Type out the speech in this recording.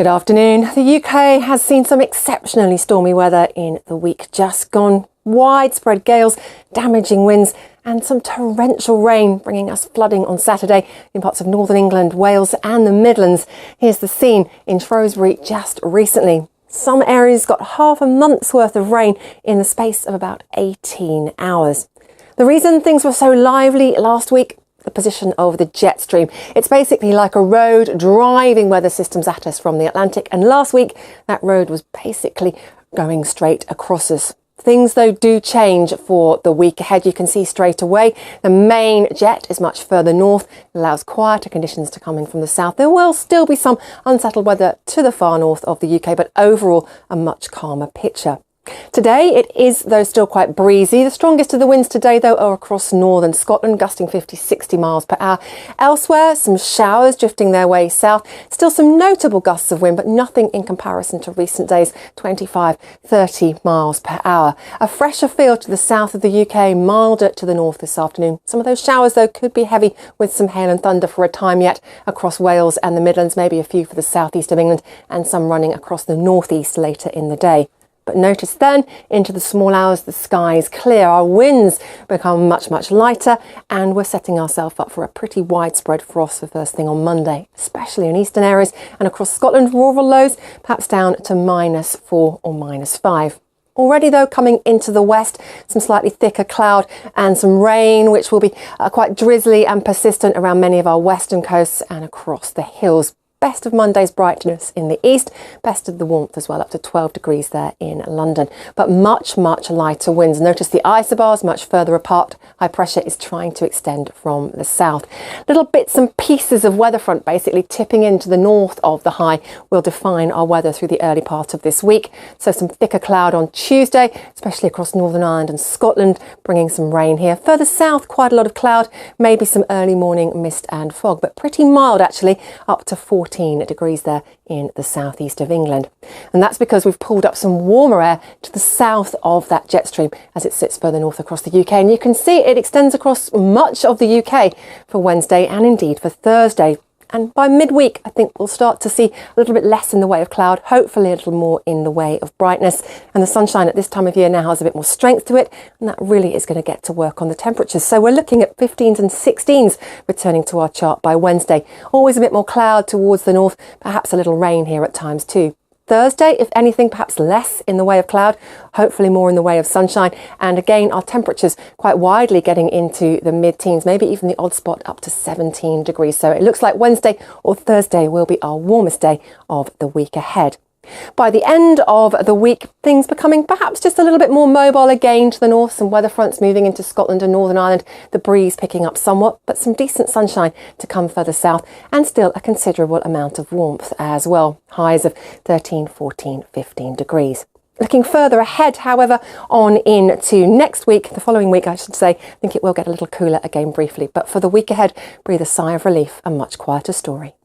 Good afternoon. The UK has seen some exceptionally stormy weather in the week just gone. Widespread gales, damaging winds and some torrential rain, bringing us flooding on Saturday in parts of northern England, Wales and the Midlands. Here's the scene in Shrewsbury just recently. Some areas got half a month's worth of rain in the space of about 18 hours. The reason things were so lively last week: the position of the jet stream. It's basically like a road driving weather systems at us from the Atlantic, and last week that road was basically going straight across us. Things though do change for the week ahead. You can see straight away the main jet is much further north. It allows quieter conditions to come in from the south. There will still be some unsettled weather to the far north of the UK, but overall a much calmer picture. Today it is though still quite breezy. The strongest of the winds today though are across northern Scotland, gusting 50-60 miles per hour. Elsewhere, some showers drifting their way south. Still some notable gusts of wind, but nothing in comparison to recent days, 25-30 miles per hour. A fresher feel to the south of the UK, milder to the north this afternoon. Some of those showers though could be heavy, with some hail and thunder for a time yet across Wales and the Midlands, maybe a few for the southeast of England, and some running across the northeast later in the day. But notice then, into the small hours, the skies clear, our winds become much lighter, and we're setting ourselves up for a pretty widespread frost for first thing on Monday, especially in eastern areas and across Scotland. Rural lows perhaps down to -4 or -5. Already though, coming into the west, some slightly thicker cloud and some rain, which will be quite drizzly and persistent around many of our western coasts and across the hills. Best of Monday's brightness in the east, best of the warmth as well, up to 12 degrees there in London. But much lighter winds. Notice the isobars much further apart. High pressure is trying to extend from the south. Little bits and pieces of weather front basically tipping into the north of the high will define our weather through the early part of this week. So some thicker cloud on Tuesday, especially across Northern Ireland and Scotland, bringing some rain here. Further south, quite a lot of cloud, maybe some early morning mist and fog, but pretty mild actually, up to 14 degrees there in the southeast of England. And that's because we've pulled up some warmer air to the south of that jet stream as it sits further north across the UK. And you can see it extends across much of the UK for Wednesday and indeed for Thursday. And by midweek, I think we'll start to see a little bit less in the way of cloud, hopefully a little more in the way of brightness. And the sunshine at this time of year now has a bit more strength to it, and that really is going to get to work on the temperatures. So we're looking at 15s and 16s returning to our chart by Wednesday. Always a bit more cloud towards the north, perhaps a little rain here at times too. Thursday, if anything, perhaps less in the way of cloud, hopefully more in the way of sunshine. And again, our temperatures quite widely getting into the mid-teens, maybe even the odd spot up to 17 degrees. So it looks like Wednesday or Thursday will be our warmest day of the week ahead. By the end of the week, things becoming perhaps just a little bit more mobile again to the north. Some weather fronts moving into Scotland and Northern Ireland, the breeze picking up somewhat, but some decent sunshine to come further south, and still a considerable amount of warmth as well. Highs of 13, 14, 15 degrees. Looking further ahead, however, on into next week, the following week I should say, I think it will get a little cooler again briefly. But for the week ahead, breathe a sigh of relief, a much quieter story.